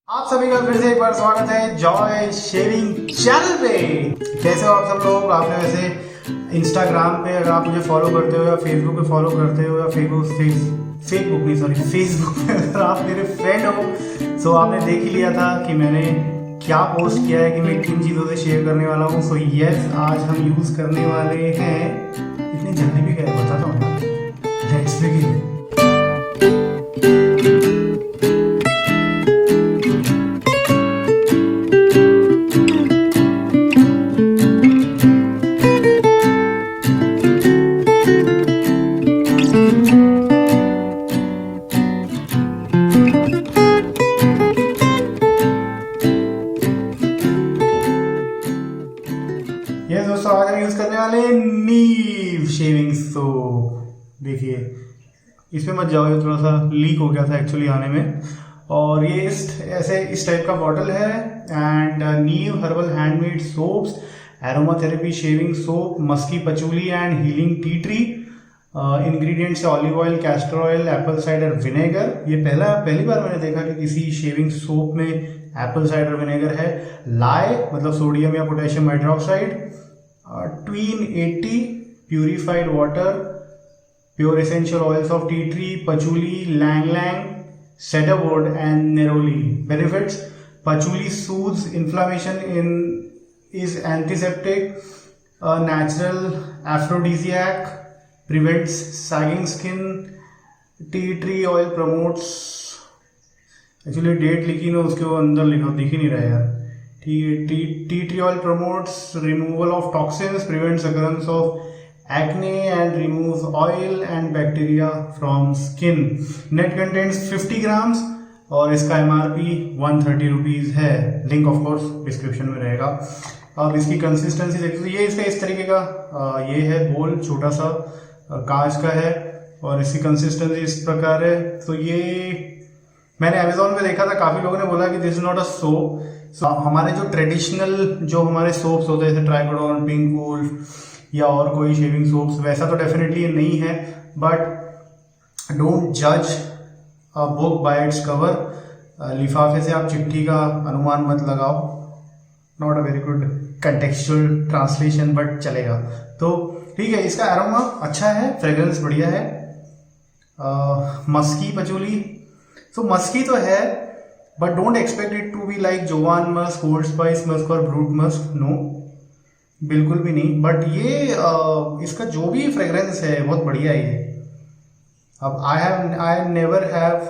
आप सभी का फिर से एक बार स्वागत है जॉय शेविंग चैनल पे। कैसे हो आप सब लोग? आपने वैसे इंस्टाग्राम पे अगर आप मुझे फॉलो करते हो या फेसबुक पे फॉलो करते हो या फेसबुक पे अगर आप मेरे फ्रेंड हो तो आपने देख ही लिया था कि मैंने क्या पोस्ट किया है कि मैं किन चीज़ों से शेव करने वाला हूँ। सो यस, आज हम यूज़ करने वाले हैं। इतनी जल्दी भी गए बताता हूँ ना। Let's begin. ये दोस्तों आज हम यूज करने वाले नीव शेविंग सोप। देखिए इसमें मत जाओ, ये थोड़ा सा लीक हो गया था एक्चुअली आने में। और ये इस टाइप का बॉटल है। And Neev herbal handmade soaps, aromatherapy shaving soap, musky patchouli and healing tea tree. Ingredients olive oil, castor oil, apple cider vinegar. ये पहली बार मैंने देखा कि किसी शेविंग सोप में एप्पल साइडर विनेगर है। लाए मतलब सोडियम या potassium hydroxide, tween 80 purified water, pure essential oils of tea tree, patchouli, ylang ylang, cedarwood and neroli. Benefits: patchouli soothes inflammation, is antiseptic, a natural aphrodisiac, prevents sagging skin. Tea tree oil promotes, actually date लिखी ना उसके वो अंदर लिखा दिख ही नहीं रहा यार। Tea tree oil promotes removal of toxins, prevents occurrence of acne and removes oil and bacteria from skin. Net contains 50 grams और इसका MRP 130 रुपीज़ है। लिंक ऑफ कोर्स डिस्क्रिप्शन में रहेगा। अब इसकी कंसिस्टेंसी देखिए तो ये इसका इस तरीके का ये है बोल, छोटा सा कांच का है और इसकी कंसिस्टेंसी इस प्रकार है। तो ये मैंने अमेजोन पे देखा था, काफ़ी लोगों ने बोला कि this is not a soap. हमारे जो ट्रेडिशनल जो हमारे सोप्स होते हैं जैसे ट्राइकोडॉन, पिंक वुल्फ या और कोई शेविंग सोप्स, वैसा तो डेफिनेटली ये नहीं है। बट डोंट जज a book by its cover. लिफाफे से आप चिट्ठी का अनुमान मत लगाओ। Not a very good contextual translation but चलेगा। तो ठीक है, इसका एरोमा अच्छा है, फ्रेग्रेंस बढ़िया है। मस्की पचूली, तो मस्की तो है but don't expect it to be like Jovan musk, old spice musk और ब्रूट मस्क। नो, बिल्कुल भी नहीं। बट ये इसका जो भी फ्रेग्रेंस है बहुत बढ़िया है ये। अब I never have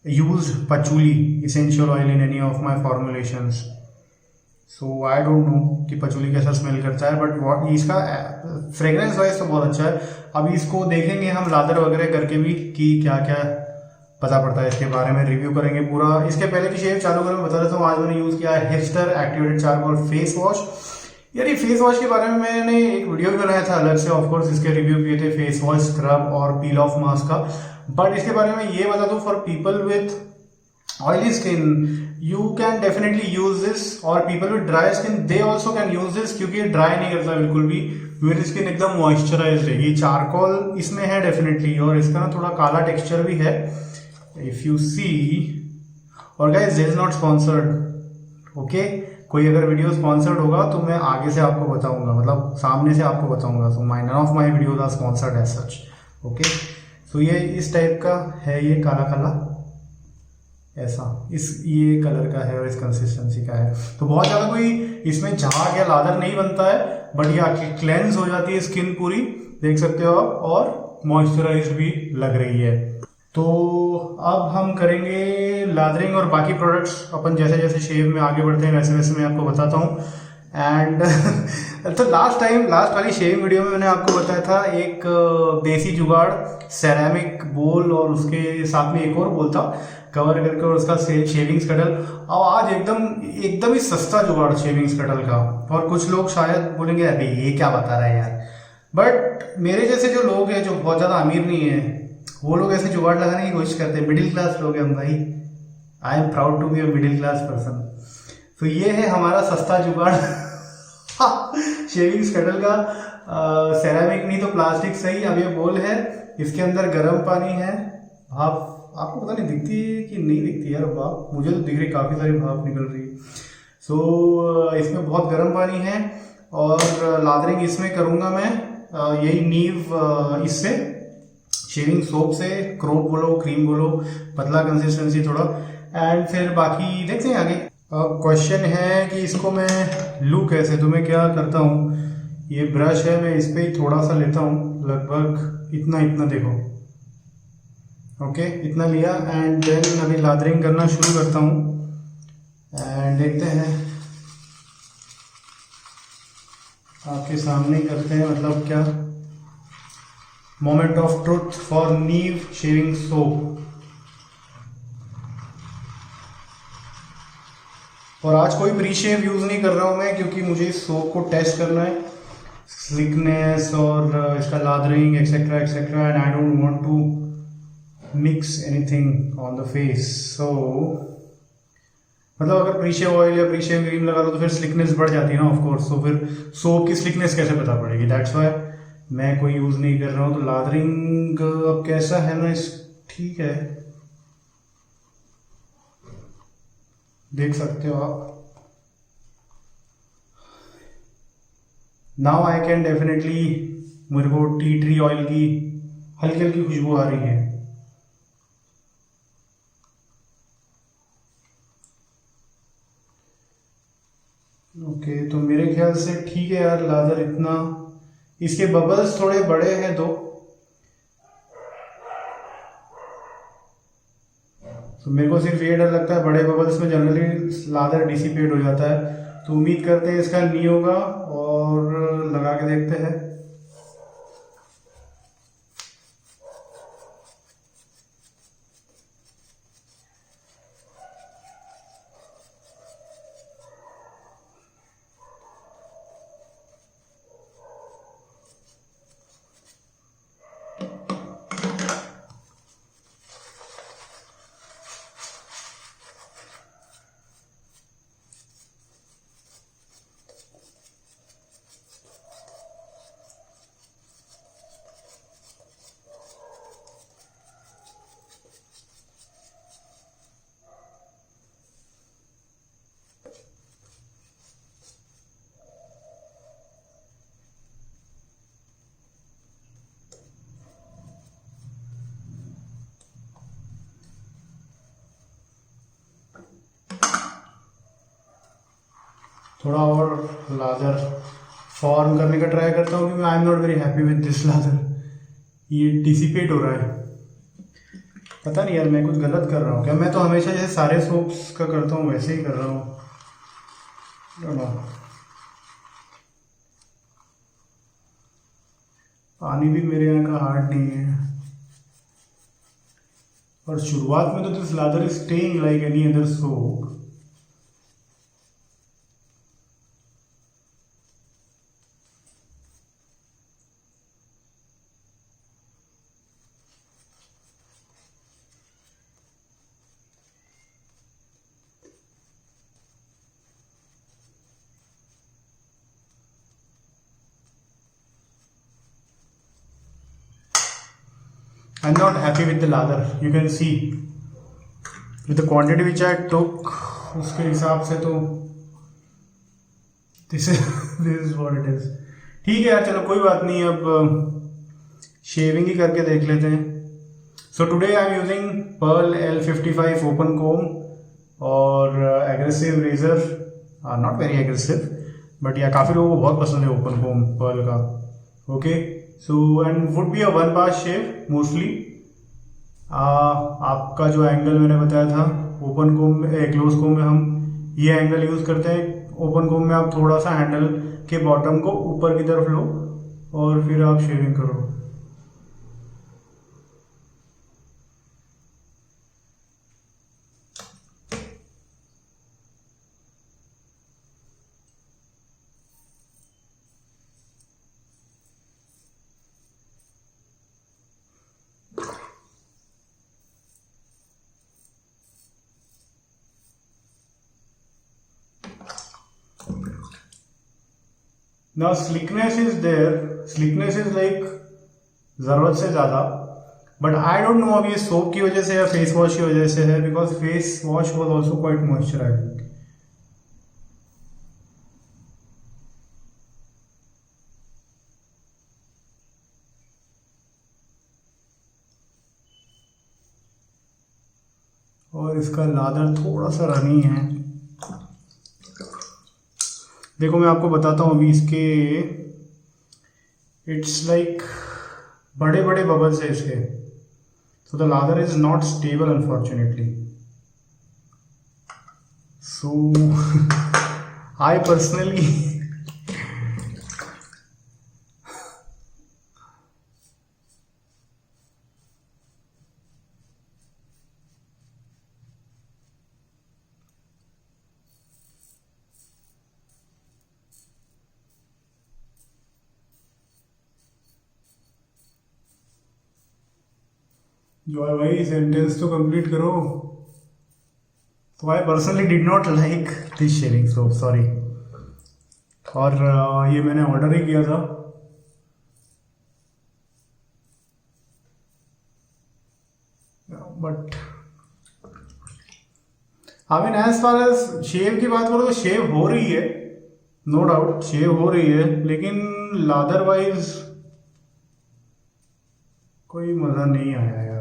used पचूली essential oil in any of my formulations, so I don't know कि पचूली कैसा स्मेल करता है। बट इसका फ्रेग्रेंस वाइज तो बहुत अच्छा है। अभी इसको देखेंगे हम लादर वगैरह करके भी कि क्या क्या पता पड़ता है इसके बारे में, रिव्यू करेंगे पूरा। इसके पहले की शेव चालू करें मैं बता देता हूँ। आज मैंने यूज़ किया है hipster activated charcoal face wash. यार ये फेस वॉश के बारे में मैंने एक वीडियो भी बनाया था अलग से, ऑफकोर्स इसके रिव्यू किए थे फेस वॉश, स्क्रब और पील ऑफ मास्क का। बट इसके बारे में ये बता दूं, for people with oily skin you can definitely use this, और people with dry skin they also can use this, क्योंकि ये ड्राई नहीं करता बिल्कुल भी। मेरी स्किन एकदम मॉइस्चराइज रहेगी। चारकोल इसमें है डेफिनेटली, और इसका ना थोड़ा काला टेक्सचर भी है इफ यू सी। और guys this is not sponsored, okay. कोई अगर वीडियो स्पॉन्सर्ड होगा तो मैं आगे से आपको बताऊंगा, मतलब सामने से आपको बताऊंगा। So none of my videos are sponsored as such, okay. So ये इस टाइप का है, ये काला काला ऐसा ये कलर का है और इस कंसिस्टेंसी का है। तो बहुत ज़्यादा कोई इसमें झाग या लादर नहीं बनता है, बट ये आके क्लेंस हो जाती है स्किन पूरी, देख सकते हो आप, और मॉइस्चराइज भी लग रही है। तो अब हम करेंगे लादरिंग और बाकी प्रोडक्ट्स अपन जैसे जैसे शेव में आगे बढ़ते हैं वैसे वैसे मैं आपको बताता हूँ। एंड तो लास्ट वाली शेविंग वीडियो में मैंने आपको बताया था एक देसी जुगाड़, सेरामिक बोल और उसके साथ में एक और बोल था कवर करके, और उसका शेविंग स्कटल। अब आज एकदम ही सस्ता जुगाड़ शेविंग स्कटल का। और कुछ लोग शायद बोलेंगे अरे ये क्या बता रहा है यार, बट मेरे जैसे जो लोग हैं जो बहुत ज़्यादा अमीर नहीं है वो लोग ऐसे जुगाड़ लगाने की कोशिश करते हैं। मिडिल क्लास लोग हैं हम भाई, I am proud to be a middle class person. तो ये है हमारा सस्ता जुगाड़ शेविंग स्कटल का। सेरामिक नहीं तो प्लास्टिक सही। अब ये बोल है, इसके अंदर गर्म पानी है, भाप आपको पता नहीं दिखती है कि नहीं दिखती यार भाप, मुझे तो दिख रही, काफ़ी सारी भाप निकल रही है। सो इसमें बहुत गर्म पानी है और लादरिंग इसमें करूँगा मैं यही नीव इससे शेविंग सोप से, क्रोप बोलो क्रीम बोलो, पतला कंसिस्टेंसी थोड़ा, एंड फिर बाकी देखते हैं आगे। अब क्वेश्चन है कि इसको मैं लूँ कैसे। तो मैं क्या करता हूँ, ये ब्रश है, मैं इस पर ही थोड़ा सा लेता हूँ, लगभग इतना इतना, देखो ओके इतना लिया, एंड देन अभी लादरिंग करना शुरू करता हूँ एंड देखते हैं, आपके सामने ही करते हैं, मतलब क्या मोमेंट ऑफ ट्रुथ फॉर नीव शेविंग सोप। और आज कोई प्री शेव यूज नहीं कर रहा हूं मैं, क्योंकि मुझे इस सोप को टेस्ट करना है, स्लिकनेस और इसका lathering etcetera etcetera, and I don't want to mix anything on the face. So मतलब अगर प्री शेव ऑयल या प्री शेव क्रीम लगा लो तो फिर स्लिकनेस बढ़ जाती है ना ऑफ कोर्स, तो फिर सोप की स्लिकनेस कैसे पता पड़ेगी, दैट्स व्हाई मैं कोई यूज नहीं कर रहा हूँ। तो लादरिंग अब कैसा है ना, इस ठीक है, देख सकते हो आप। नाउ आई कैन डेफिनेटली, मेरे को टी ट्री ऑयल की हल्की हल्की खुशबू आ रही है। ओके तो मेरे ख्याल से ठीक है यार, लादर इतना, इसके बबल्स थोड़े बड़े हैं तो मेरे को सिर्फ ये डर लगता है, बड़े बबल्स में जनरली लादर डिसिपेट हो जाता है। तो उम्मीद करते हैं इसका नहीं होगा और लगा के देखते हैं। थोड़ा और लादर फॉर्म करने का ट्राई करता हूँ, क्योंकि I am not very happy with this lather, ये डिसिपेट हो रहा है। पता नहीं यार मैं कुछ गलत कर रहा हूँ क्या, मैं तो हमेशा जैसे सारे सोप्स का करता हूँ वैसे ही कर रहा हूँ। पानी भी मेरे यहाँ का हार्ड नहीं है, और शुरुआत में तो this lather is staying like any other soap. I'm not happy with the lather. You can see with the quantity which I took, उसके हिसाब से तो this is what it is। ठीक है यार, चलो कोई बात नहीं, अब शेविंग ही करके देख लेते हैं। So today I'm using Pearl L55 open comb और aggressive razor, not very aggressive, but yeah काफ़ी लोगों को बहुत पसंद है open comb Pearl का। Okay, so and would be a one pass shave mostly। आपका जो एंगल मैंने बताया था ओपन कोम में, क्लोज कोम में हम ये एंगल यूज करते हैं। ओपन कोम में आप थोड़ा सा हैंडल के बॉटम को ऊपर की तरफ लो और फिर आप शेविंग करो। Now slickness is there, slickness is like ज़रूरत से ज़्यादा, बट आई डोंट नो अब ये सोप की वजह से या फेस वॉश की वजह से है, because face wash was also quite moisturising. और इसका लादर थोड़ा सा रनी है। देखो मैं आपको बताता हूँ अभी इसके, इट्स लाइक बड़े बड़े बबल्स है इसके, so the lather is not stable unfortunately, so I personally जो है भाई सेंटेंस तो कंप्लीट करो। तो I personally did not like this shaving soap, sorry. और ये मैंने ऑर्डर ही किया था। But I mean as far as shave की बात करो तो शेव हो रही है, नो डाउट शेव हो रही है, लेकिन लादर वाइज कोई मज़ा नहीं आया यार।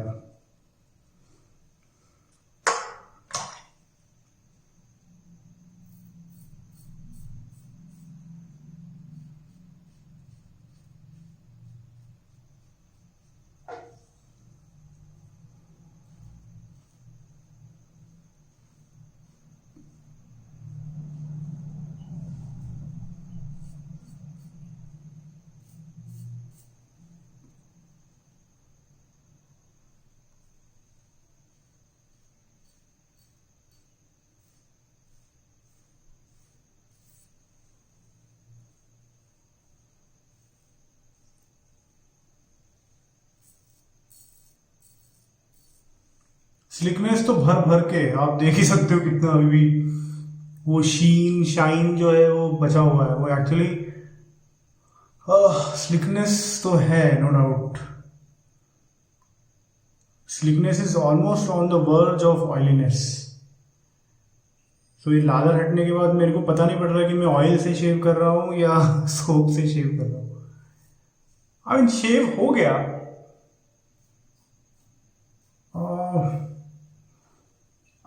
स्लिकनेस तो भर भर के आप देख ही सकते हो कितना अभी भी वो शीन शाइन जो है वो बचा हुआ है। वो एक्चुअली स्लिकनेस तो है, no doubt. Slickness is almost on the verge of oiliness. तो ये लादर हटने के बाद मेरे को पता नहीं पड़ रहा कि मैं ऑयल से शेव कर रहा हूँ या सोप से शेव कर रहा हूँ। आई मीन शेव हो गया।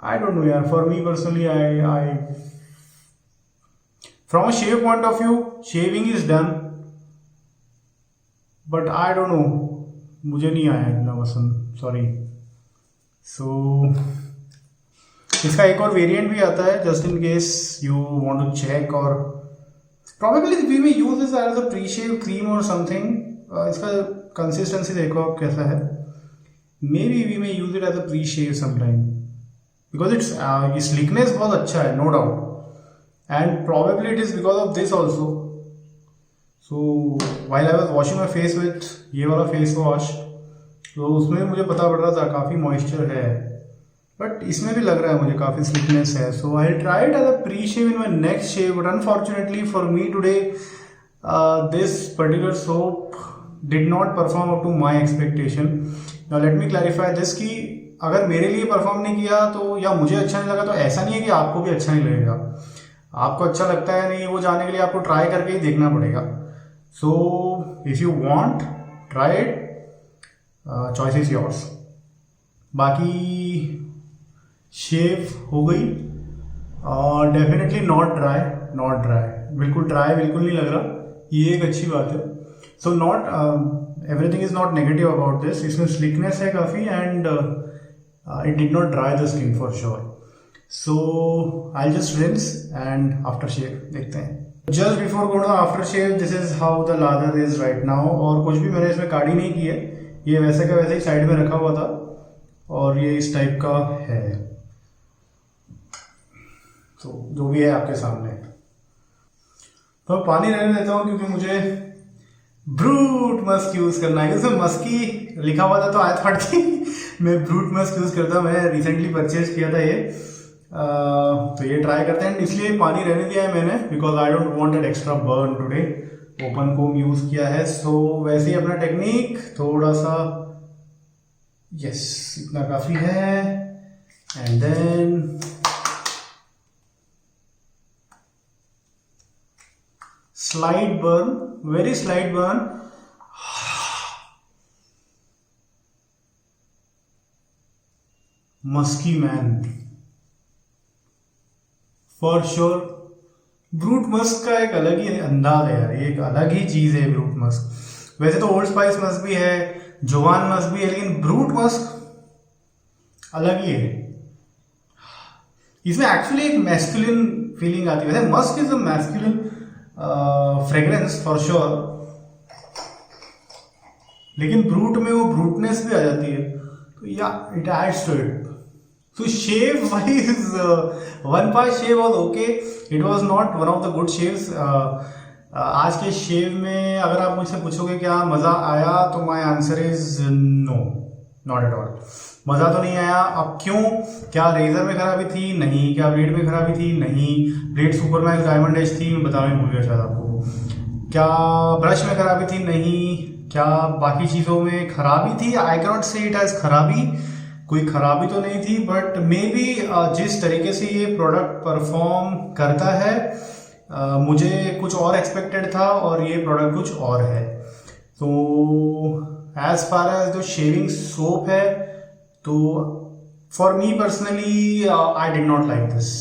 I don't know, yeah. For me personally, from a shave point of view, shaving is done. But I don't know, मुझे नहीं आया इतना पसंद, sorry. So इसका एक और वेरिएंट भी आता है, just in case you want to check, और probably we may use this as a pre-shave cream or something. इसका consistency देखो आप कैसा है. Maybe we may use it as a pre-shave sometime. Because it's ये slickness बहुत अच्छा है, no doubt, and probably it is because of this also. So while I was washing my face with ये वाला face wash, तो उसमें मुझे पता पड़ रहा था काफ़ी moisture है, but इसमें भी लग रहा है मुझे काफ़ी slickness है. So I'll try it as a pre-shave in my next shave, but unfortunately for me today, this particular soap did not perform up to my expectation. Now let me clarify this कि अगर मेरे लिए perform नहीं किया तो या मुझे अच्छा नहीं लगा तो ऐसा नहीं है कि आपको भी अच्छा नहीं लगेगा. आपको अच्छा लगता है नहीं वो जानने के लिए आपको ट्राई करके ही देखना पड़ेगा. So if you want try it, choice is yours. बाकी शेव हो गई और definitely not dry, not dry, बिल्कुल ड्राई बिल्कुल नहीं लग रहा, ये एक अच्छी बात है. So not everything is not negative about this. इसमें स्लिकनेस है काफ़ी and it did not dry the skin for sure. So I'll just rinse and after shave देखते हैं. Just before going to after shave, this is how the lather is right now. और कुछ भी मैंने इसमें काढ़ी नहीं की है, ये वैसे का वैसे ही साइड में रखा हुआ था और ये इस टाइप का है. तो जो भी है आपके सामने. तो पानी रहने देता हूँ क्योंकि मुझे ब्रूट मस्क यूज करना है. उसमें मस्की लिखा हुआ था तो आई थॉट कि मैं ब्रूट मस्क यूज करता. मैं रिसेंटली परचेज किया था ये, तो ये ट्राई करते हैं. इसलिए पानी रहने दिया है मैंने because I don't want at extra burn today. Open comb use किया है. सो वैसे ही अपना टेक्निक थोड़ा सा यस, इतना काफी है। And then slight burn, very slight burn. Musky man for sure. Brut musk का एक अलग ही अंदाज है यार, ये एक अलग ही चीज है ब्रूट मस्क। वैसे तो ओल्ड स्पाइस मस्क भी है, जोवान मस्क भी है, लेकिन ब्रूट मस्क अलग ही है। इसमें एक्चुअली एक मैस्कुलिन फीलिंग आती है। वैसे musk is a masculine fragrance for sure, लेकिन ब्रूट में वो ब्रूटनेस भी आ जाती है, तो या it adds to it. So shave wise, one part shave was okay. It was not one of the good shaves. आज के शेव में अगर आप मुझसे पूछोगे क्या मज़ा आया, तो my answer is no, not at all. मज़ा तो नहीं आया। अब क्यों? क्या रेजर में खराबी थी? नहीं। क्या ब्लेड में खराबी थी? नहीं। ब्लेड सुपरमैक्स डायमंड एज थी, मैं बताना ही भूल गया शायद आपको। क्या ब्रश में खराबी थी? नहीं। क्या बाकी चीज़ों में खराबी थी? आई कैन नॉट से इट एज खराबी, कोई खराबी तो नहीं थी, बट मे बी जिस तरीके से ये प्रोडक्ट परफॉर्म करता है मुझे कुछ और एक्सपेक्टेड था और ये प्रोडक्ट कुछ और है। तो एज फार एज जो शेविंग सोप है, तो for me personally I did not like this.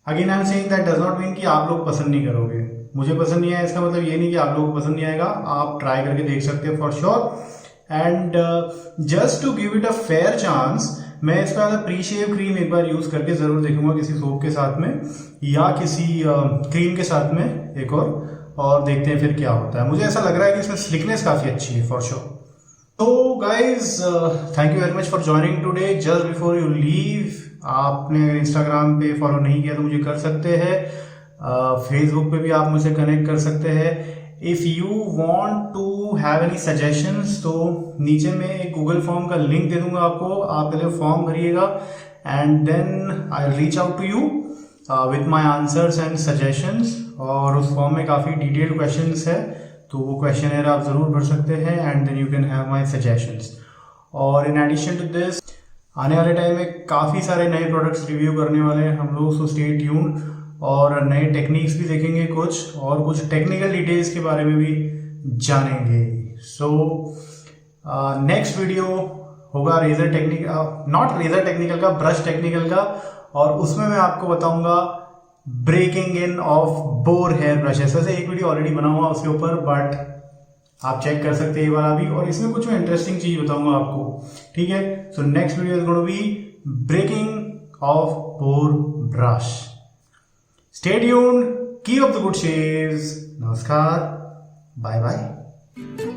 Again I am saying that does not mean कि आप लोग पसंद नहीं करोगे। मुझे पसंद नहीं आया इसका मतलब ये नहीं कि आप लोगों को पसंद नहीं आएगा। आप ट्राई करके देख सकते हैं for sure. And just to give it a fair chance, मैं इसका प्री शेव क्रीम एक बार यूज करके जरूर देखूंगा किसी सोप के साथ में या किसी क्रीम के साथ में एक और देखते हैं फिर क्या होता है। मुझे ऐसा लग रहा है कि इसमें स्लिकनेस काफी अच्छी है फॉर श्योर। तो guys thank you very much for joining today. Just before you leave, आपने इंस्टाग्राम पे फॉलो नहीं किया तो मुझे कर सकते हैं, फेसबुक पे भी आप मुझसे कनेक्ट कर सकते हैं। If you want to have any suggestions, तो नीचे में एक गूगल फॉर्म का लिंक दे दूंगा आपको। आप पहले फॉर्म भरिएगा and then I reach out to you with my answers and suggestions. और उस फॉर्म में काफ़ी डिटेल्ड क्वेश्चंस है, तो वो क्वेश्चन आप ज़रूर भर सकते हैं and then you can have my suggestions. और इन एडिशन टू दिस, आने वाले टाइम में काफ़ी सारे नए प्रोडक्ट्स रिव्यू करने वाले हैं हम लोग, सो स्टे ट्यून्ड। और नए टेक्निक्स भी देखेंगे कुछ, और कुछ टेक्निकल डिटेल्स के बारे में भी जानेंगे। सो नेक्स्ट वीडियो होगा razor technique, not razor technical का, ब्रश टेक्निकल का, और उसमें मैं आपको बताऊंगा breaking in of boar hair brushes. वैसे एक वीडियो ऑलरेडी बना हुआ उसके ऊपर, बट आप चेक कर सकते हैं ये वाला भी, और इसमें कुछ मैं इंटरेस्टिंग चीज बताऊंगा आपको, ठीक है। So next video is going to be breaking of boar brush. Stay tuned, keep up the good shaves. Namaskar, bye bye.